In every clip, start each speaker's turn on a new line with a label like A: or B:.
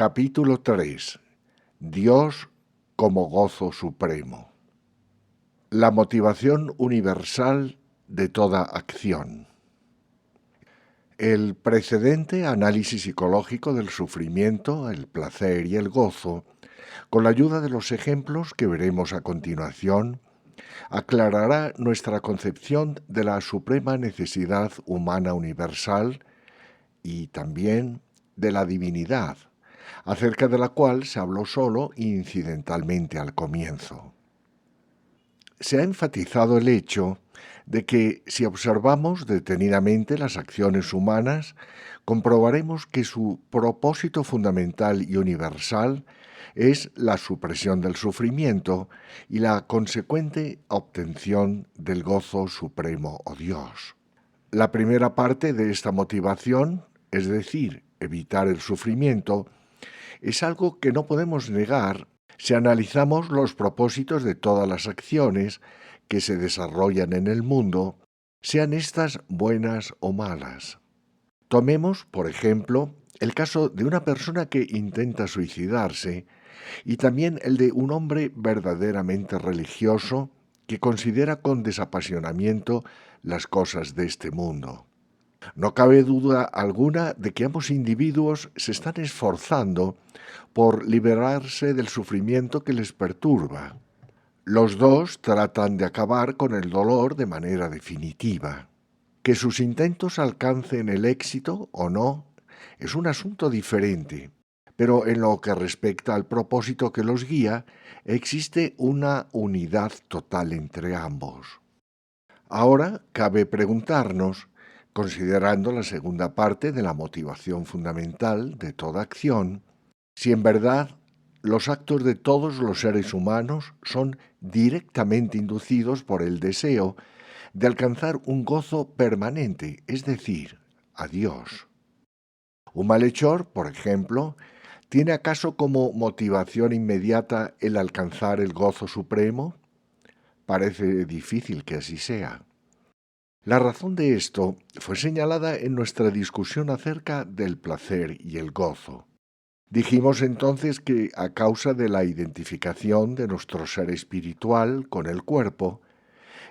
A: Capítulo 3. Dios como gozo supremo. La motivación universal de toda acción. El precedente análisis psicológico del sufrimiento, el placer y el gozo, con la ayuda de los ejemplos que veremos a continuación, aclarará nuestra concepción de la suprema necesidad humana universal y también de la divinidad, acerca de la cual se habló solo incidentalmente al comienzo. Se ha enfatizado el hecho de que si observamos detenidamente las acciones humanas, comprobaremos que su propósito fundamental y universal es la supresión del sufrimiento y la consecuente obtención del gozo supremo o Dios. La primera parte de esta motivación, es decir, evitar el sufrimiento, es algo que no podemos negar si analizamos los propósitos de todas las acciones que se desarrollan en el mundo, sean estas buenas o malas. Tomemos, por ejemplo, el caso de una persona que intenta suicidarse y también el de un hombre verdaderamente religioso que considera con desapasionamiento las cosas de este mundo. No cabe duda alguna de que ambos individuos se están esforzando por liberarse del sufrimiento que les perturba. Los dos tratan de acabar con el dolor de manera definitiva. Que sus intentos alcancen el éxito o no es un asunto diferente, pero en lo que respecta al propósito que los guía, existe una unidad total entre ambos. Ahora cabe preguntarnos, considerando la segunda parte de la motivación fundamental de toda acción, si en verdad los actos de todos los seres humanos son directamente inducidos por el deseo de alcanzar un gozo permanente, es decir, a Dios. Un malhechor, por ejemplo, ¿tiene acaso como motivación inmediata el alcanzar el gozo supremo? Parece difícil que así sea. La razón de esto fue señalada en nuestra discusión acerca del placer y el gozo. Dijimos entonces que a causa de la identificación de nuestro ser espiritual con el cuerpo,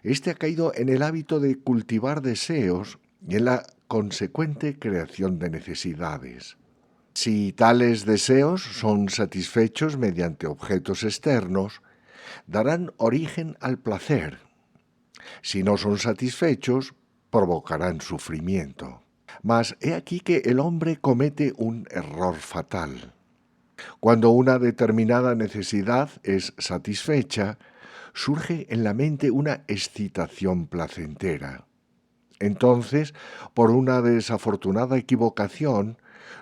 A: éste ha caído en el hábito de cultivar deseos y en la consecuente creación de necesidades. Si tales deseos son satisfechos mediante objetos externos, darán origen al placer. Si no son satisfechos, provocarán sufrimiento. Mas he aquí que el hombre comete un error fatal. Cuando una determinada necesidad es satisfecha, surge en la mente una excitación placentera. Entonces, por una desafortunada equivocación,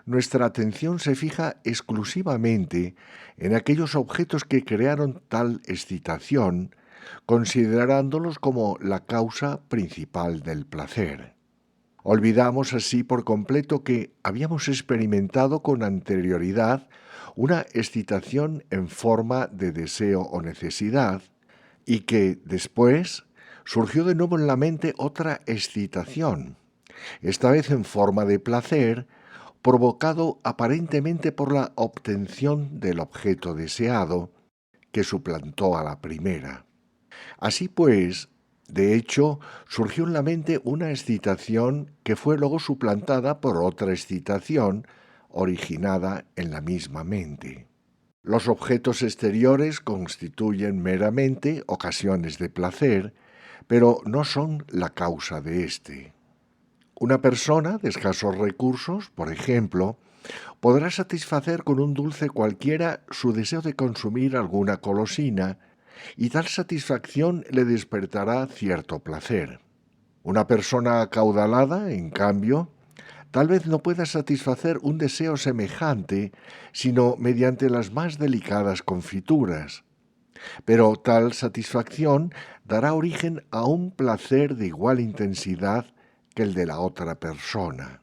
A: nuestra atención se fija exclusivamente en aquellos objetos que crearon tal excitación, considerándolos como la causa principal del placer. Olvidamos así por completo que habíamos experimentado con anterioridad una excitación en forma de deseo o necesidad y que después surgió de nuevo en la mente otra excitación, esta vez en forma de placer, provocado aparentemente por la obtención del objeto deseado, que suplantó a la primera. Así pues, de hecho, surgió en la mente una excitación que fue luego suplantada por otra excitación originada en la misma mente. Los objetos exteriores constituyen meramente ocasiones de placer, pero no son la causa de éste. Una persona de escasos recursos, por ejemplo, podrá satisfacer con un dulce cualquiera su deseo de consumir alguna golosina, y tal satisfacción le despertará cierto placer. Una persona acaudalada, en cambio, tal vez no pueda satisfacer un deseo semejante, sino mediante las más delicadas confituras. Pero tal satisfacción dará origen a un placer de igual intensidad que el de la otra persona.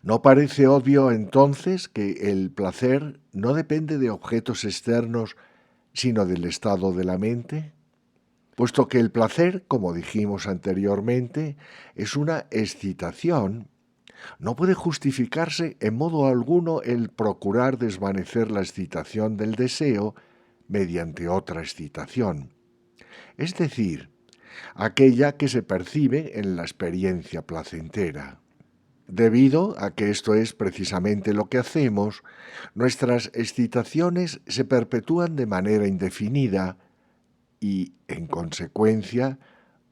A: ¿No parece obvio entonces que el placer no depende de objetos externos, sino del estado de la mente? Puesto que el placer, como dijimos anteriormente, es una excitación, No puede justificarse en modo alguno el procurar desvanecer la excitación del deseo mediante otra excitación, es decir, aquella que se percibe en la experiencia placentera. Debido a que esto es precisamente lo que hacemos, nuestras excitaciones se perpetúan de manera indefinida y, en consecuencia,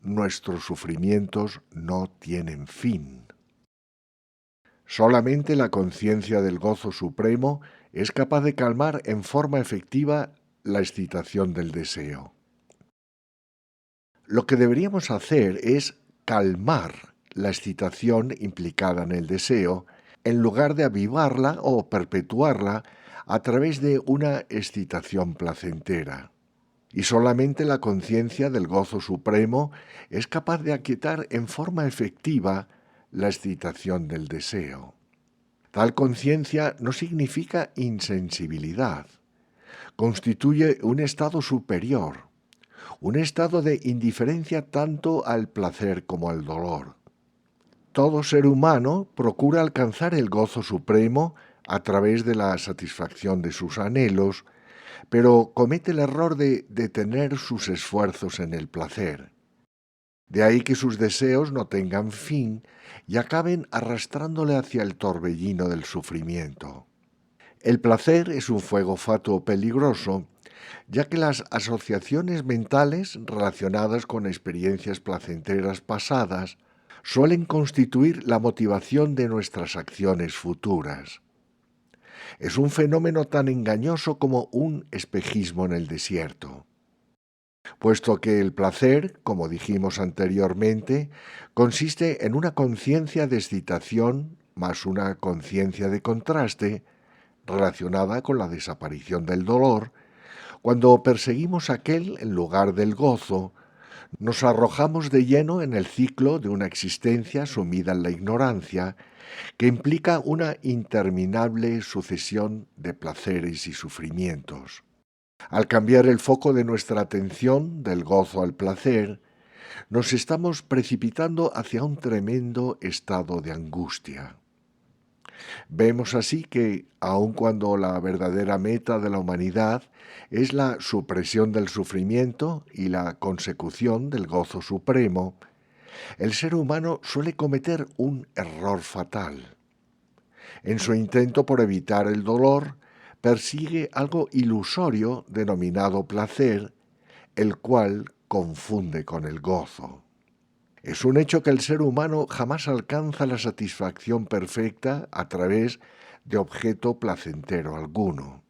A: nuestros sufrimientos no tienen fin. Solamente la conciencia del gozo supremo es capaz de calmar en forma efectiva la excitación del deseo. Lo que deberíamos hacer es calmar la excitación implicada en el deseo, en lugar de avivarla o perpetuarla a través de una excitación placentera. Y solamente la conciencia del gozo supremo es capaz de aquietar en forma efectiva la excitación del deseo. Tal conciencia no significa insensibilidad, constituye un estado superior, un estado de indiferencia tanto al placer como al dolor. Todo ser humano procura alcanzar el gozo supremo a través de la satisfacción de sus anhelos, pero comete el error de detener sus esfuerzos en el placer. De ahí que sus deseos no tengan fin y acaben arrastrándole hacia el torbellino del sufrimiento. El placer es un fuego fatuo peligroso, ya que las asociaciones mentales relacionadas con experiencias placenteras pasadas suelen constituir la motivación de nuestras acciones futuras. Es un fenómeno tan engañoso como un espejismo en el desierto, puesto que el placer, como dijimos anteriormente, consiste en una conciencia de excitación más una conciencia de contraste relacionada con la desaparición del dolor. Cuando perseguimos aquel en lugar del gozo, nos arrojamos de lleno en el ciclo de una existencia sumida en la ignorancia, que implica una interminable sucesión de placeres y sufrimientos. Al cambiar el foco de nuestra atención del gozo al placer, nos estamos precipitando hacia un tremendo estado de angustia. Vemos así que, aun cuando la verdadera meta de la humanidad es la supresión del sufrimiento y la consecución del gozo supremo, el ser humano suele cometer un error fatal. En su intento por evitar el dolor, persigue algo ilusorio denominado placer, el cual confunde con el gozo. Es un hecho que el ser humano jamás alcanza la satisfacción perfecta a través de objeto placentero alguno.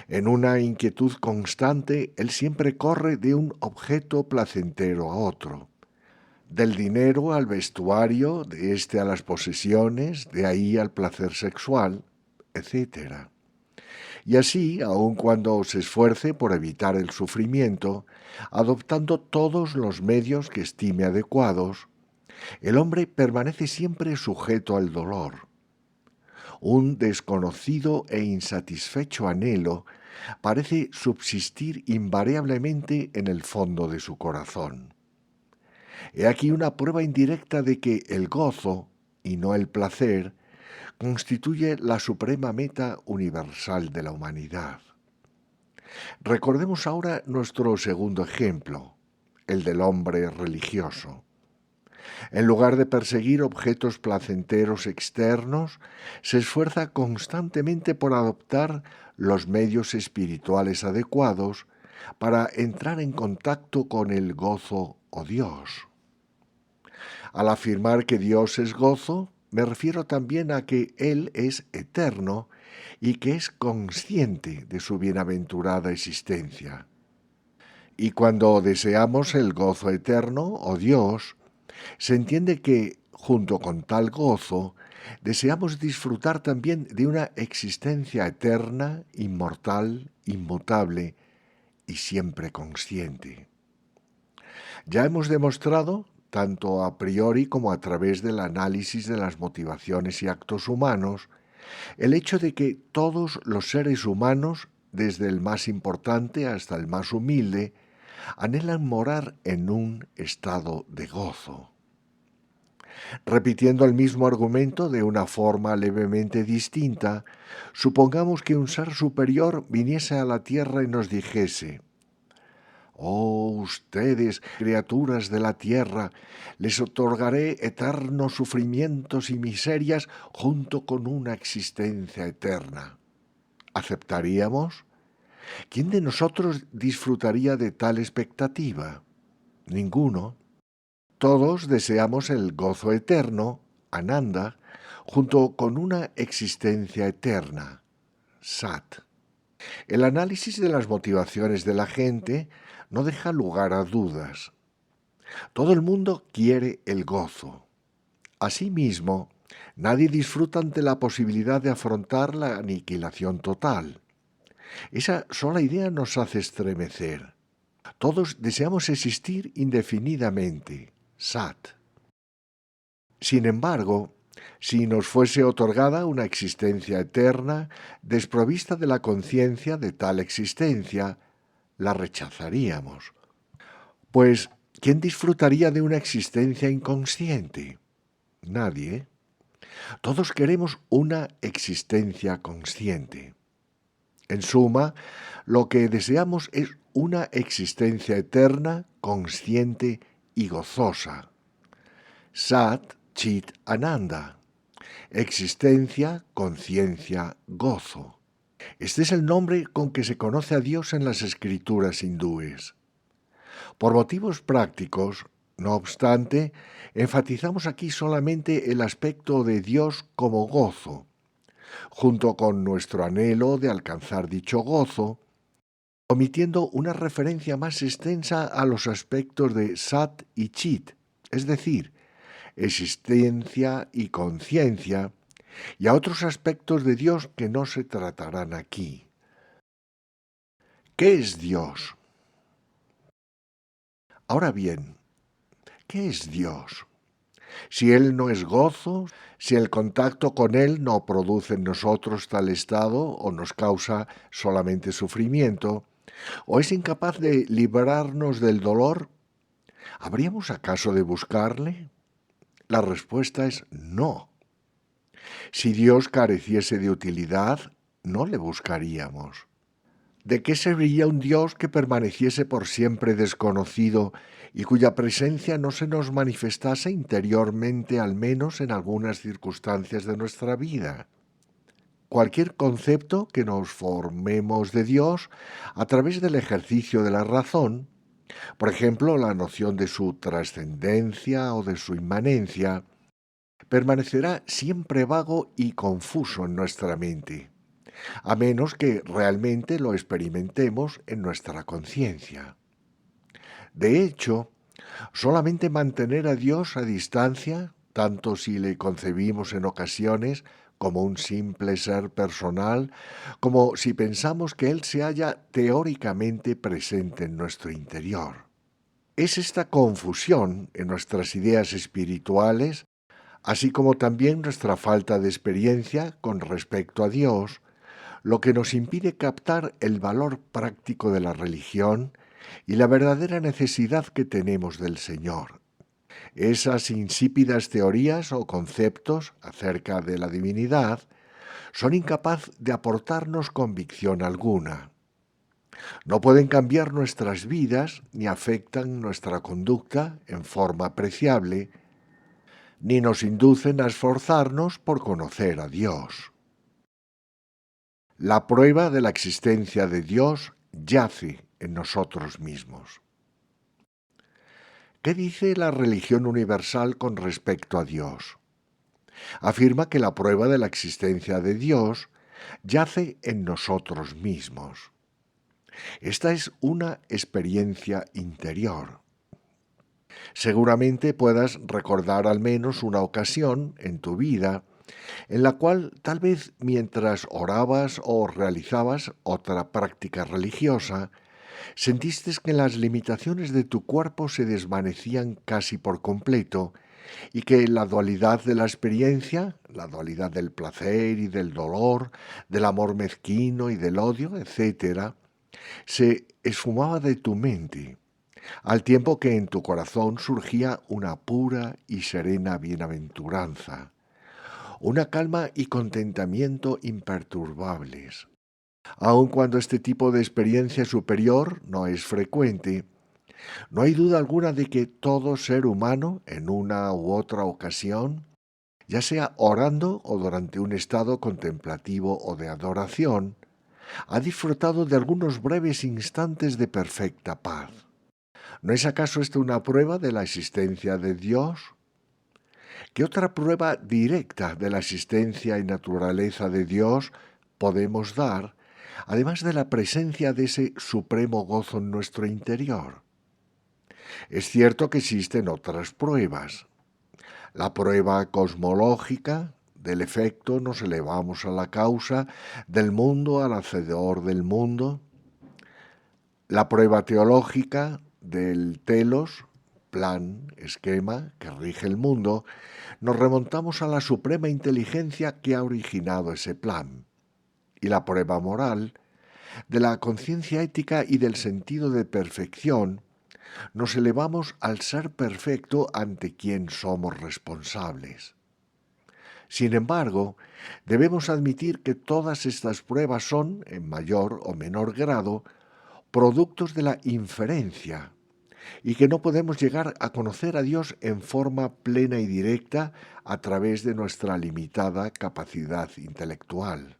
A: En una inquietud constante, él siempre corre de un objeto placentero a otro, del dinero al vestuario, de este a las posesiones, de ahí al placer sexual, etc. Y así, aun cuando se esfuerce por evitar el sufrimiento, adoptando todos los medios que estime adecuados, el hombre permanece siempre sujeto al dolor. Un desconocido e insatisfecho anhelo parece subsistir invariablemente en el fondo de su corazón. He aquí una prueba indirecta de que el gozo, y no el placer, constituye la suprema meta universal de la humanidad. Recordemos ahora nuestro segundo ejemplo, el del hombre religioso. En lugar de perseguir objetos placenteros externos, se esfuerza constantemente por adoptar los medios espirituales adecuados para entrar en contacto con el gozo o Dios. Al afirmar que Dios es gozo, me refiero también a que Él es eterno y que es consciente de su bienaventurada existencia. Y cuando deseamos el gozo eterno o Dios, se entiende que, junto con tal gozo, deseamos disfrutar también de una existencia eterna, inmortal, inmutable y siempre consciente. Ya hemos demostrado, tanto a priori como a través del análisis de las motivaciones y actos humanos, el hecho de que todos los seres humanos, desde el más importante hasta el más humilde, anhelan morar en un estado de gozo. Repitiendo el mismo argumento de una forma levemente distinta, supongamos que un ser superior viniese a la tierra y nos dijese: Oh, ustedes, criaturas de la tierra, les otorgaré eternos sufrimientos y miserias junto con una existencia eterna. ¿Aceptaríamos? ¿Quién de nosotros disfrutaría de tal expectativa? Ninguno. Todos deseamos el gozo eterno, Ananda, junto con una existencia eterna, Sat. El análisis de las motivaciones de la gente no deja lugar a dudas. Todo el mundo quiere el gozo. Asimismo, nadie disfruta ante la posibilidad de afrontar la aniquilación total. Esa sola idea nos hace estremecer. Todos deseamos existir indefinidamente, Sat. Sin embargo, si nos fuese otorgada una existencia eterna, desprovista de la conciencia de tal existencia, la rechazaríamos. Pues, ¿quién disfrutaría de una existencia inconsciente? Nadie. Todos queremos una existencia consciente. En suma, lo que deseamos es una existencia eterna, consciente y gozosa. Sat Chit Ananda. Existencia, conciencia, gozo. Este es el nombre con que se conoce a Dios en las escrituras hindúes. Por motivos prácticos, no obstante, enfatizamos aquí solamente el aspecto de Dios como gozo, junto con nuestro anhelo de alcanzar dicho gozo, omitiendo una referencia más extensa a los aspectos de Sat y Chit, es decir, existencia y conciencia, y a otros aspectos de Dios que no se tratarán aquí. ¿Qué es Dios? Ahora bien, ¿qué es Dios? Si Él no es gozo, si el contacto con Él no produce en nosotros tal estado o nos causa solamente sufrimiento, o es incapaz de librarnos del dolor, ¿habríamos acaso de buscarle? La respuesta es no. Si Dios careciese de utilidad, no le buscaríamos. ¿De qué serviría un Dios que permaneciese por siempre desconocido y cuya presencia no se nos manifestase interiormente, al menos en algunas circunstancias de nuestra vida? Cualquier concepto que nos formemos de Dios a través del ejercicio de la razón, por ejemplo, la noción de su trascendencia o de su inmanencia, permanecerá siempre vago y confuso en nuestra mente, a menos que realmente lo experimentemos en nuestra conciencia. De hecho, solamente mantener a Dios a distancia, tanto si le concebimos en ocasiones como un simple ser personal, como si pensamos que Él se halla teóricamente presente en nuestro interior. Es esta confusión en nuestras ideas espirituales, así como también nuestra falta de experiencia con respecto a Dios, lo que nos impide captar el valor práctico de la religión y la verdadera necesidad que tenemos del Señor. Esas insípidas teorías o conceptos acerca de la divinidad son incapaces de aportarnos convicción alguna. No pueden cambiar nuestras vidas ni afectan nuestra conducta en forma apreciable, ni nos inducen a esforzarnos por conocer a Dios. La prueba de la existencia de Dios yace en nosotros mismos. ¿Qué dice la religión universal con respecto a Dios? Afirma que la prueba de la existencia de Dios yace en nosotros mismos. Esta es una experiencia interior. Seguramente puedas recordar al menos una ocasión en tu vida en la cual tal vez mientras orabas o realizabas otra práctica religiosa, sentiste que las limitaciones de tu cuerpo se desvanecían casi por completo y que la dualidad de la experiencia, la dualidad del placer y del dolor, del amor mezquino y del odio, etc., se esfumaba de tu mente, al tiempo que en tu corazón surgía una pura y serena bienaventuranza, una calma y contentamiento imperturbables. Aun cuando este tipo de experiencia superior no es frecuente, no hay duda alguna de que todo ser humano, en una u otra ocasión, ya sea orando o durante un estado contemplativo o de adoración, ha disfrutado de algunos breves instantes de perfecta paz. ¿No es acaso esto una prueba de la existencia de Dios? ¿Qué otra prueba directa de la existencia y naturaleza de Dios podemos dar, además de la presencia de ese supremo gozo en nuestro interior? Es cierto que existen otras pruebas. La prueba cosmológica del efecto nos elevamos a la causa, del mundo al hacedor del mundo. La prueba teológica del telos, plan, esquema que rige el mundo, nos remontamos a la suprema inteligencia que ha originado ese plan. Y la prueba moral, de la conciencia ética y del sentido de perfección, nos elevamos al ser perfecto ante quien somos responsables. Sin embargo, debemos admitir que todas estas pruebas son, en mayor o menor grado, productos de la inferencia y que no podemos llegar a conocer a Dios en forma plena y directa a través de nuestra limitada capacidad intelectual.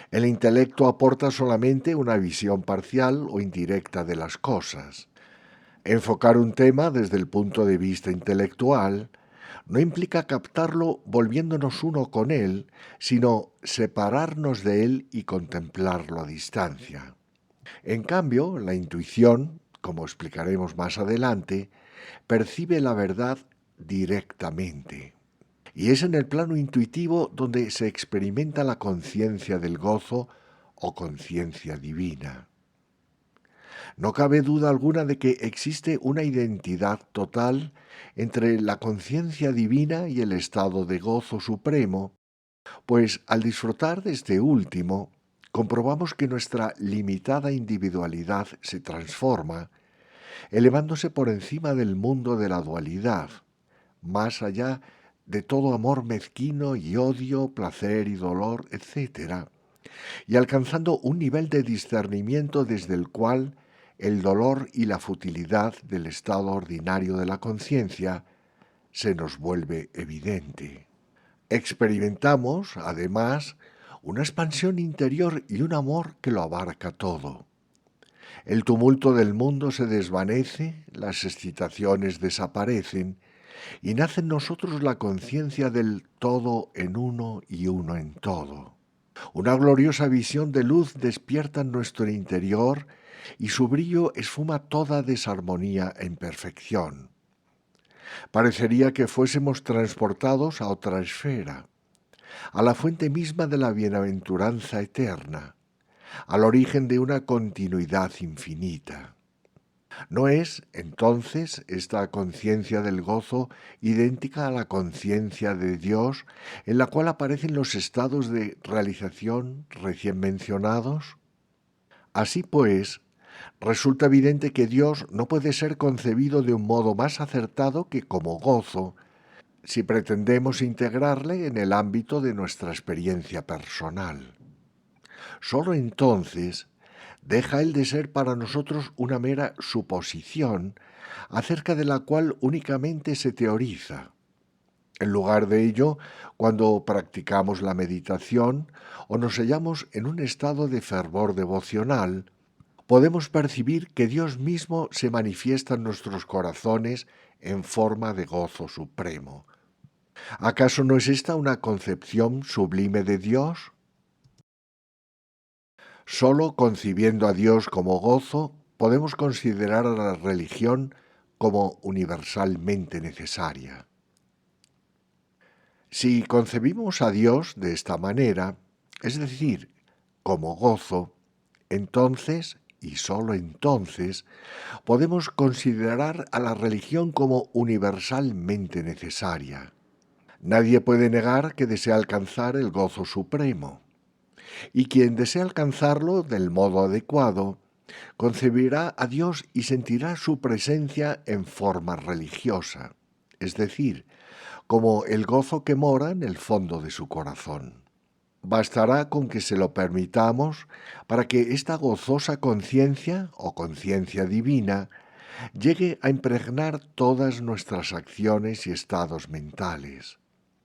A: El intelecto aporta solamente una visión parcial o indirecta de las cosas. Enfocar un tema desde el punto de vista intelectual no implica captarlo volviéndonos uno con él, sino separarnos de él y contemplarlo a distancia. En cambio, la intuición, como explicaremos más adelante, percibe la verdad directamente. Y es en el plano intuitivo donde se experimenta la conciencia del gozo o conciencia divina. No cabe duda alguna de que existe una identidad total entre la conciencia divina y el estado de gozo supremo, pues al disfrutar de este último, comprobamos que nuestra limitada individualidad se transforma, elevándose por encima del mundo de la dualidad, más allá de todo amor mezquino y odio, placer y dolor, etc., y alcanzando un nivel de discernimiento desde el cual el dolor y la futilidad del estado ordinario de la conciencia se nos vuelve evidente. Experimentamos, además, una expansión interior y un amor que lo abarca todo. El tumulto del mundo se desvanece, las excitaciones desaparecen y nace en nosotros la conciencia del todo en uno y uno en todo. Una gloriosa visión de luz despierta en nuestro interior y su brillo esfuma toda desarmonía en perfección. Parecería que fuésemos transportados a otra esfera, a la fuente misma de la bienaventuranza eterna, al origen de una continuidad infinita. ¿No es, entonces, esta conciencia del gozo idéntica a la conciencia de Dios en la cual aparecen los estados de realización recién mencionados? Así pues, resulta evidente que Dios no puede ser concebido de un modo más acertado que como gozo, si pretendemos integrarle en el ámbito de nuestra experiencia personal. Solo entonces deja él de ser para nosotros una mera suposición acerca de la cual únicamente se teoriza. En lugar de ello, cuando practicamos la meditación o nos hallamos en un estado de fervor devocional, podemos percibir que Dios mismo se manifiesta en nuestros corazones en forma de gozo supremo. ¿Acaso no es esta una concepción sublime de Dios? Solo concibiendo a Dios como gozo, podemos considerar a la religión como universalmente necesaria. Si concebimos a Dios de esta manera, es decir, como gozo, entonces, y sólo entonces, podemos considerar a la religión como universalmente necesaria. Nadie puede negar que desea alcanzar el gozo supremo, y quien desea alcanzarlo del modo adecuado concebirá a Dios y sentirá su presencia en forma religiosa, es decir, como el gozo que mora en el fondo de su corazón. Bastará con que se lo permitamos para que esta gozosa conciencia o conciencia divina llegue a impregnar todas nuestras acciones y estados mentales.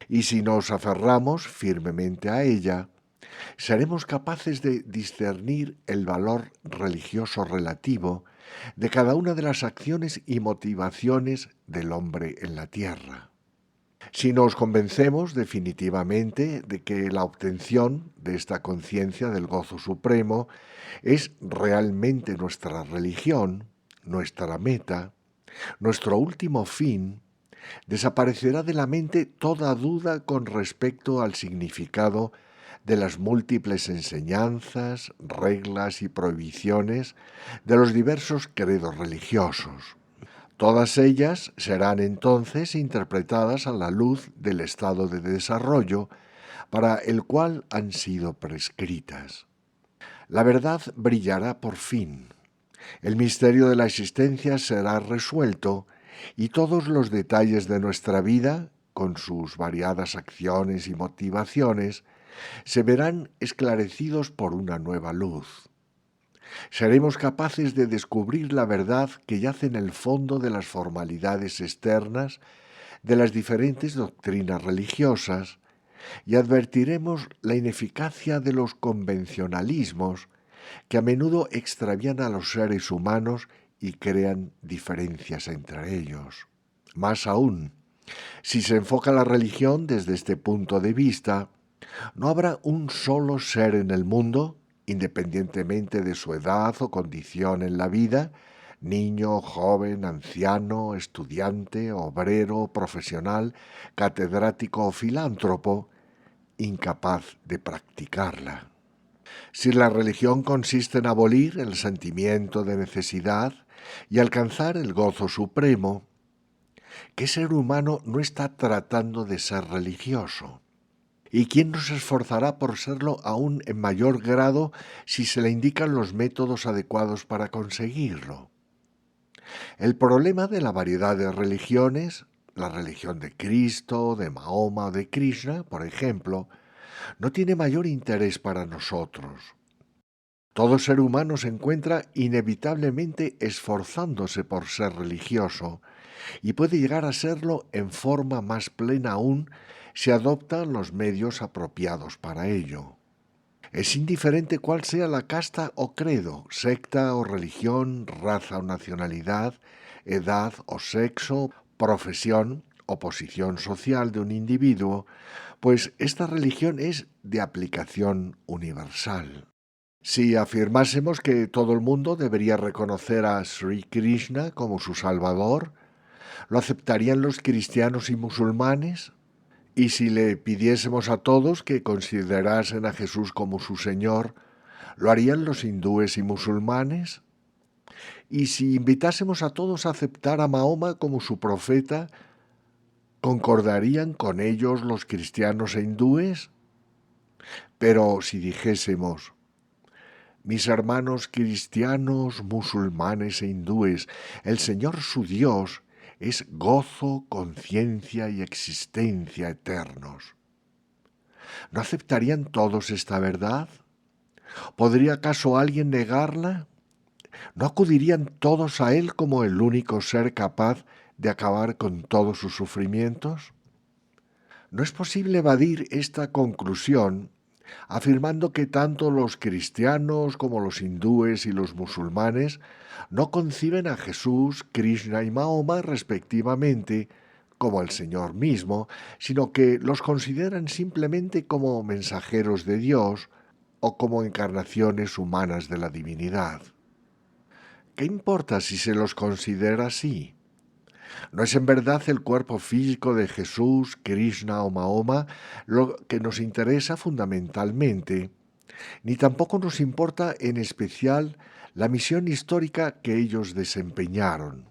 A: Y si nos aferramos firmemente a ella, seremos capaces de discernir el valor religioso relativo de cada una de las acciones y motivaciones del hombre en la tierra. Si nos convencemos definitivamente de que la obtención de esta conciencia del gozo supremo es realmente nuestra religión, nuestra meta, nuestro último fin, desaparecerá de la mente toda duda con respecto al significado de las múltiples enseñanzas, reglas y prohibiciones de los diversos credos religiosos. Todas ellas serán entonces interpretadas a la luz del estado de desarrollo para el cual han sido prescritas. La verdad brillará por fin. El misterio de la existencia será resuelto y todos los detalles de nuestra vida, con sus variadas acciones y motivaciones, se verán esclarecidos por una nueva luz. Seremos capaces de descubrir la verdad que yace en el fondo de las formalidades externas de las diferentes doctrinas religiosas y advertiremos la ineficacia de los convencionalismos que a menudo extravían a los seres humanos y crean diferencias entre ellos. Más aún, si se enfoca la religión desde este punto de vista, no habrá un solo ser en el mundo, independientemente de su edad o condición en la vida, niño, joven, anciano, estudiante, obrero, profesional, catedrático o filántropo, incapaz de practicarla. Si la religión consiste en abolir el sentimiento de necesidad y alcanzar el gozo supremo, ¿qué ser humano no está tratando de ser religioso? ¿Y quién no se esforzará por serlo aún en mayor grado si se le indican los métodos adecuados para conseguirlo? El problema de la variedad de religiones, la religión de Cristo, de Mahoma o de Krishna, por ejemplo, no tiene mayor interés para nosotros. Todo ser humano se encuentra inevitablemente esforzándose por ser religioso y puede llegar a serlo en forma más plena aún si adoptan los medios apropiados para ello. Es indiferente cuál sea la casta o credo, secta o religión, raza o nacionalidad, edad o sexo, profesión o posición social de un individuo, pues esta religión es de aplicación universal. Si afirmásemos que todo el mundo debería reconocer a Sri Krishna como su Salvador, ¿lo aceptarían los cristianos y musulmanes? Y si le pidiésemos a todos que considerasen a Jesús como su Señor, ¿lo harían los hindúes y musulmanes? Y si invitásemos a todos a aceptar a Mahoma como su profeta, ¿concordarían con ellos los cristianos e hindúes? Pero si dijésemos, mis hermanos cristianos, musulmanes e hindúes, el Señor su Dios es gozo, conciencia y existencia eternos, ¿no aceptarían todos esta verdad? ¿Podría acaso alguien negarla? ¿No acudirían todos a Él como el único ser capaz de acabar con todos sus sufrimientos? No es posible evadir esta conclusión afirmando que tanto los cristianos como los hindúes y los musulmanes no conciben a Jesús, Krishna y Mahoma respectivamente como el Señor mismo, sino que los consideran simplemente como mensajeros de Dios o como encarnaciones humanas de la divinidad. ¿Qué importa si se los considera así? ¿No es en verdad el cuerpo físico de Jesús, Krishna o Mahoma lo que nos interesa fundamentalmente? Ni tampoco nos importa en especial la misión histórica que ellos desempeñaron.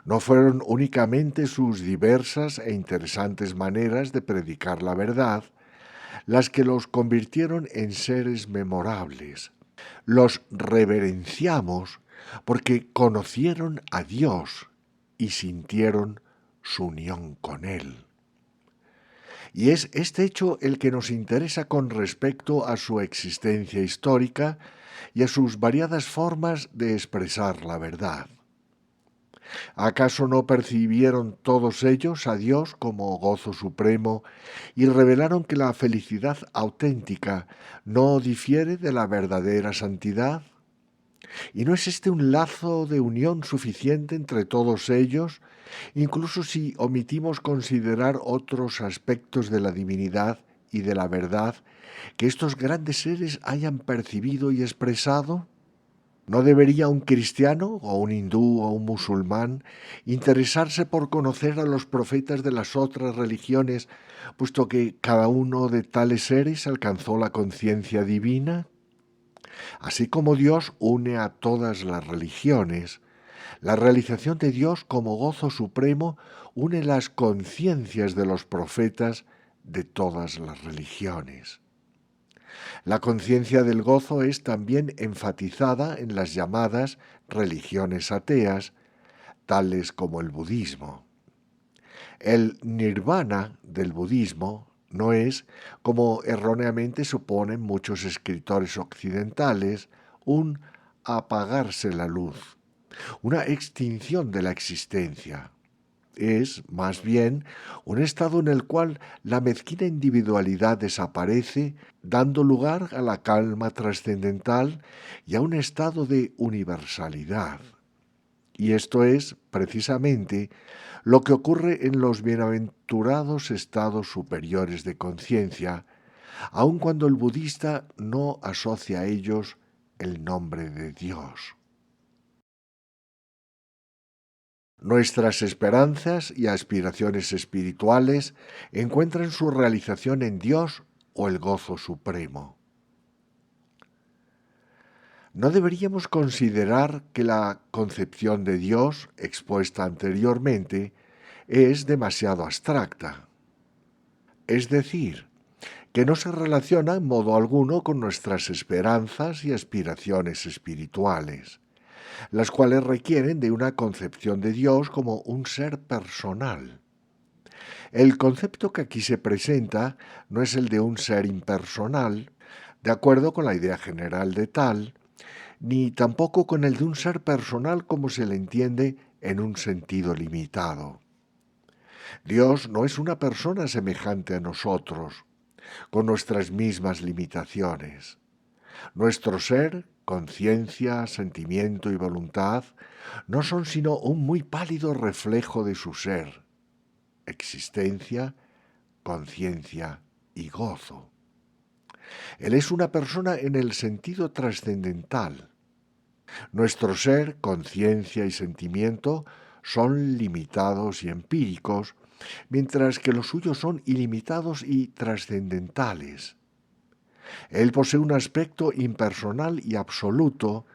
A: No fueron únicamente sus diversas e interesantes maneras de predicar la verdad las que los convirtieron en seres memorables. Los reverenciamos porque conocieron a Dios y sintieron su unión con Él. Y es este hecho el que nos interesa con respecto a su existencia histórica y a sus variadas formas de expresar la verdad. ¿Acaso no percibieron todos ellos a Dios como gozo supremo y revelaron que la felicidad auténtica no difiere de la verdadera santidad? ¿Y no es este un lazo de unión suficiente entre todos ellos, incluso si omitimos considerar otros aspectos de la divinidad y de la verdad que estos grandes seres hayan percibido y expresado? ¿No debería un cristiano o un hindú o un musulmán interesarse por conocer a los profetas de las otras religiones, puesto que cada uno de tales seres alcanzó la conciencia divina? Así como Dios une a todas las religiones, la realización de Dios como gozo supremo une las conciencias de los profetas de todas las religiones. La conciencia del gozo es también enfatizada en las llamadas religiones ateas, tales como el budismo. El nirvana del budismo no es, como erróneamente suponen muchos escritores occidentales, un apagarse la luz, una extinción de la existencia. Es, más bien, un estado en el cual la mezquina individualidad desaparece, dando lugar a la calma trascendental y a un estado de universalidad. Y esto es, precisamente, lo que ocurre en los bienaventurados estados superiores de conciencia, aun cuando el budista no asocia a ellos el nombre de Dios. Nuestras esperanzas y aspiraciones espirituales encuentran su realización en Dios o el gozo supremo. ¿No deberíamos considerar que la concepción de Dios expuesta anteriormente es demasiado abstracta? Es decir, que no se relaciona en modo alguno con nuestras esperanzas y aspiraciones espirituales, las cuales requieren de una concepción de Dios como un ser personal. El concepto que aquí se presenta no es el de un ser impersonal, de acuerdo con la idea general de tal, ni tampoco con el de un ser personal como se le entiende en un sentido limitado. Dios no es una persona semejante a nosotros, con nuestras mismas limitaciones. Nuestro ser, conciencia, sentimiento y voluntad no son sino un muy pálido reflejo de su ser, existencia, conciencia y gozo. Él es una persona en el sentido trascendental. Nuestro ser, conciencia y sentimiento son limitados y empíricos, mientras que los suyos son ilimitados y trascendentales. Él posee un aspecto impersonal y absoluto,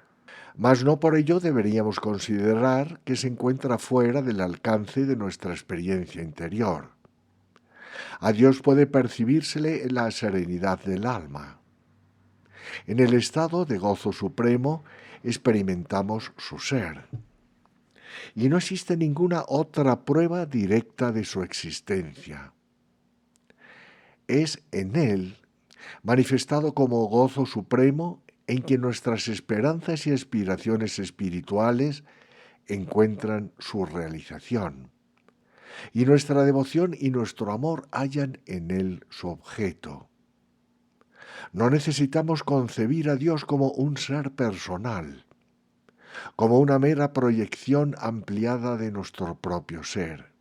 A: mas no por ello deberíamos considerar que se encuentra fuera del alcance de nuestra experiencia interior. A Dios puede percibírsele en la serenidad del alma. En el estado de gozo supremo experimentamos su ser. Y no existe ninguna otra prueba directa de su existencia. Es en Él, manifestado como gozo supremo, en que nuestras esperanzas y aspiraciones espirituales encuentran su realización, y nuestra devoción y nuestro amor hallan en Él su objeto. No necesitamos concebir a Dios como un ser personal, como una mera proyección ampliada de nuestro propio ser.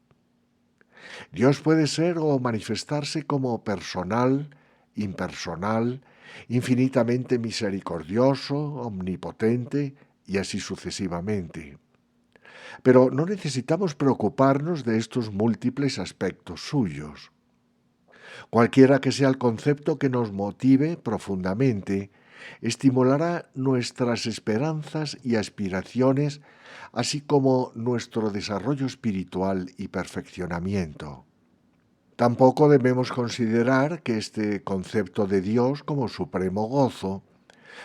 A: Dios puede ser o manifestarse como personal, impersonal, infinitamente misericordioso, omnipotente y así sucesivamente. Pero no necesitamos preocuparnos de estos múltiples aspectos suyos. Cualquiera que sea el concepto que nos motive profundamente, estimulará nuestras esperanzas y aspiraciones, así como nuestro desarrollo espiritual y perfeccionamiento. Tampoco debemos considerar que este concepto de Dios como supremo gozo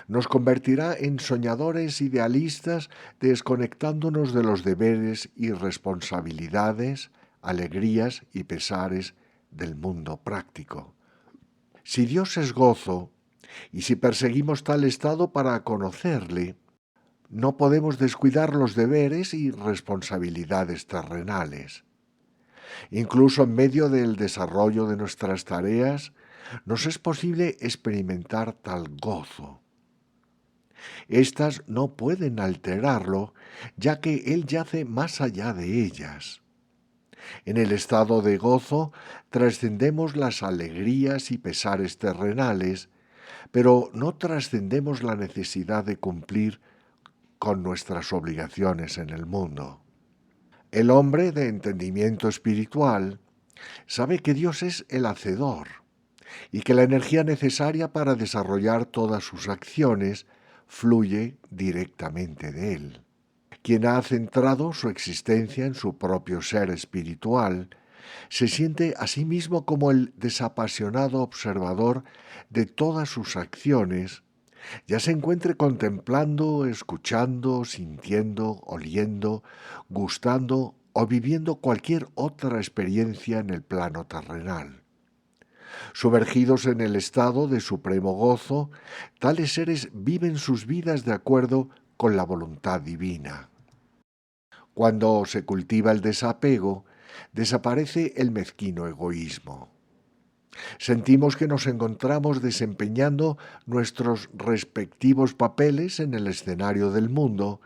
A: Nos convertirá en soñadores idealistas desconectándonos de los deberes y responsabilidades, alegrías y pesares del mundo práctico. Si Dios es gozo, y si perseguimos tal estado para conocerle, no podemos descuidar los deberes y responsabilidades terrenales. Incluso en medio del desarrollo de nuestras tareas, nos es posible experimentar tal gozo. Estas no pueden alterarlo, ya que Él yace más allá de ellas. En el estado de gozo trascendemos las alegrías y pesares terrenales, pero no trascendemos la necesidad de cumplir con nuestras obligaciones en el mundo. El hombre de entendimiento espiritual sabe que Dios es el hacedor y que la energía necesaria para desarrollar todas sus acciones fluye directamente de Él. Quien ha centrado su existencia en su propio ser espiritual se siente a sí mismo como el desapasionado observador de todas sus acciones, ya se encuentre contemplando, escuchando, sintiendo, oliendo, gustando o viviendo cualquier otra experiencia en el plano terrenal. Sumergidos en el estado de supremo gozo, tales seres viven sus vidas de acuerdo con la voluntad divina. Cuando se cultiva el desapego, desaparece el mezquino egoísmo. Sentimos que nos encontramos desempeñando nuestros respectivos papeles en el escenario del mundo,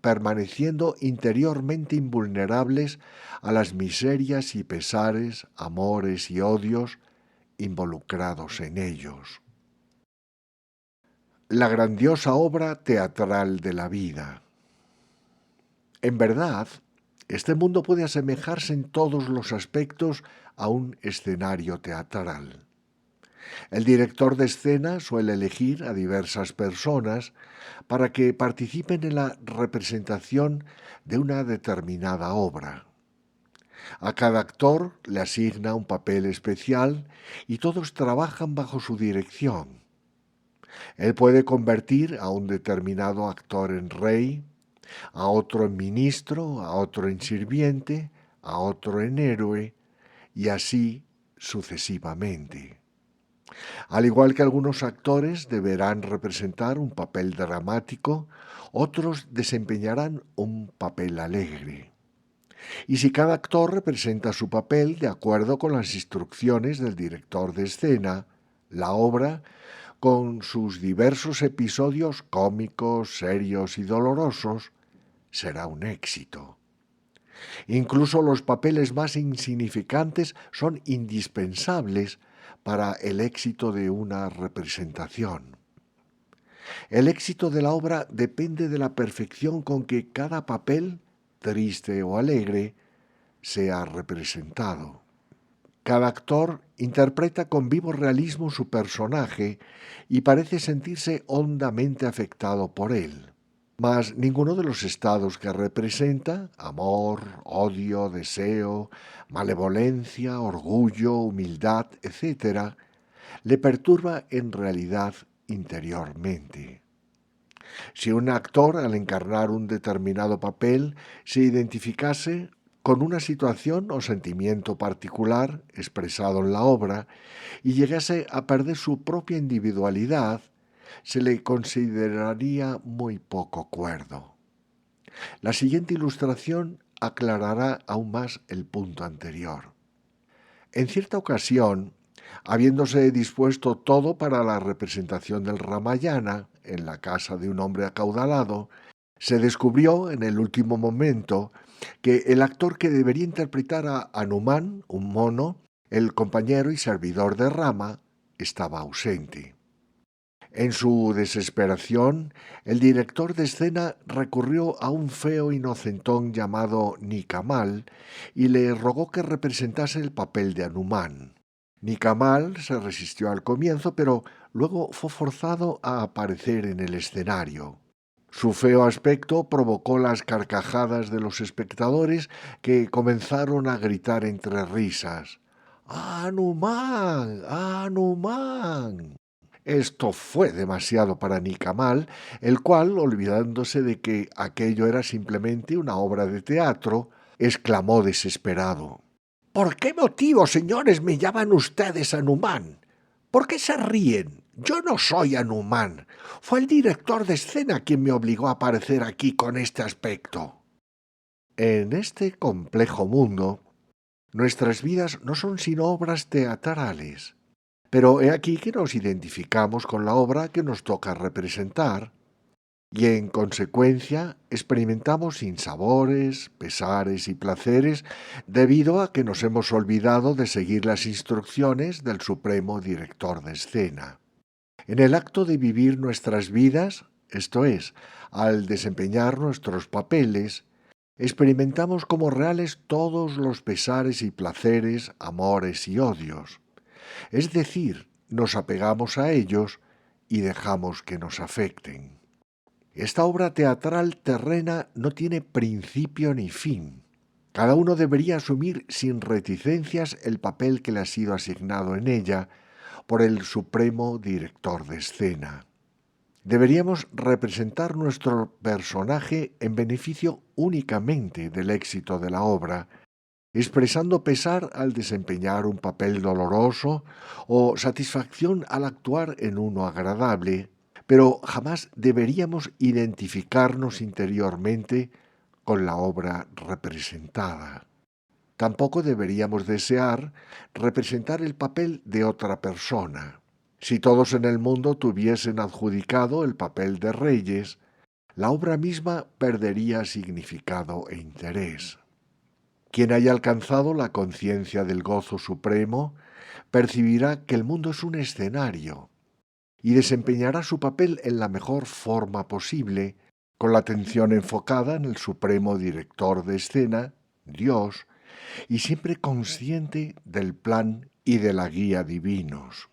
A: permaneciendo interiormente invulnerables a las miserias y pesares, amores y odios involucrados en ellos. La grandiosa obra teatral de la vida. En verdad, este mundo puede asemejarse en todos los aspectos a un escenario teatral. El director de escena suele elegir a diversas personas para que participen en la representación de una determinada obra. A cada actor le asigna un papel especial y todos trabajan bajo su dirección. Él puede convertir a un determinado actor en rey, a otro en ministro, a otro en sirviente, a otro en héroe, y así sucesivamente. Al igual que algunos actores deberán representar un papel dramático, otros desempeñarán un papel alegre. Y si cada actor representa su papel de acuerdo con las instrucciones del director de escena, la obra, con sus diversos episodios cómicos, serios y dolorosos, será un éxito. Incluso los papeles más insignificantes son indispensables para el éxito de una representación. El éxito de la obra depende de la perfección con que cada papel, triste o alegre, sea representado. Cada actor interpreta con vivo realismo su personaje y parece sentirse hondamente afectado por él. Mas ninguno de los estados que representa, amor, odio, deseo, malevolencia, orgullo, humildad, etc., le perturba en realidad interiormente. Si un actor, al encarnar un determinado papel, se identificase con una situación o sentimiento particular expresado en la obra y llegase a perder su propia individualidad, se le consideraría muy poco cuerdo. La siguiente ilustración aclarará aún más el punto anterior. En cierta ocasión, habiéndose dispuesto todo para la representación del Ramayana en la casa de un hombre acaudalado, se descubrió en el último momento que el actor que debería interpretar a Hanuman, un mono, el compañero y servidor de Rama, estaba ausente. En su desesperación, el director de escena recurrió a un feo inocentón llamado Nikamal y le rogó que representase el papel de Hanuman. Nikamal se resistió al comienzo, pero luego fue forzado a aparecer en el escenario. Su feo aspecto provocó las carcajadas de los espectadores que comenzaron a gritar entre risas: ¡Hanuman! ¡Hanuman! Esto fue demasiado para Nicamal, el cual, olvidándose de que aquello era simplemente una obra de teatro, exclamó desesperado: ¿Por qué motivo, señores, me llaman ustedes Anumán? ¿Por qué se ríen? Yo no soy Anumán. Fue el director de escena quien me obligó a aparecer aquí con este aspecto. En este complejo mundo, nuestras vidas no son sino obras teatrales. Pero he aquí que nos identificamos con la obra que nos toca representar y en consecuencia experimentamos sinsabores, pesares y placeres debido a que nos hemos olvidado de seguir las instrucciones del supremo director de escena. En el acto de vivir nuestras vidas, esto es, al desempeñar nuestros papeles, experimentamos como reales todos los pesares y placeres, amores y odios. Es decir, nos apegamos a ellos y dejamos que nos afecten. Esta obra teatral terrena no tiene principio ni fin. Cada uno debería asumir sin reticencias el papel que le ha sido asignado en ella por el supremo director de escena. Deberíamos representar nuestro personaje en beneficio únicamente del éxito de la obra, expresando pesar al desempeñar un papel doloroso o satisfacción al actuar en uno agradable, pero jamás deberíamos identificarnos interiormente con la obra representada. Tampoco deberíamos desear representar el papel de otra persona. Si todos en el mundo tuviesen adjudicado el papel de reyes, la obra misma perdería significado e interés. Quien haya alcanzado la conciencia del gozo supremo percibirá que el mundo es un escenario y desempeñará su papel en la mejor forma posible, con la atención enfocada en el supremo director de escena, Dios, y siempre consciente del plan y de la guía divinos.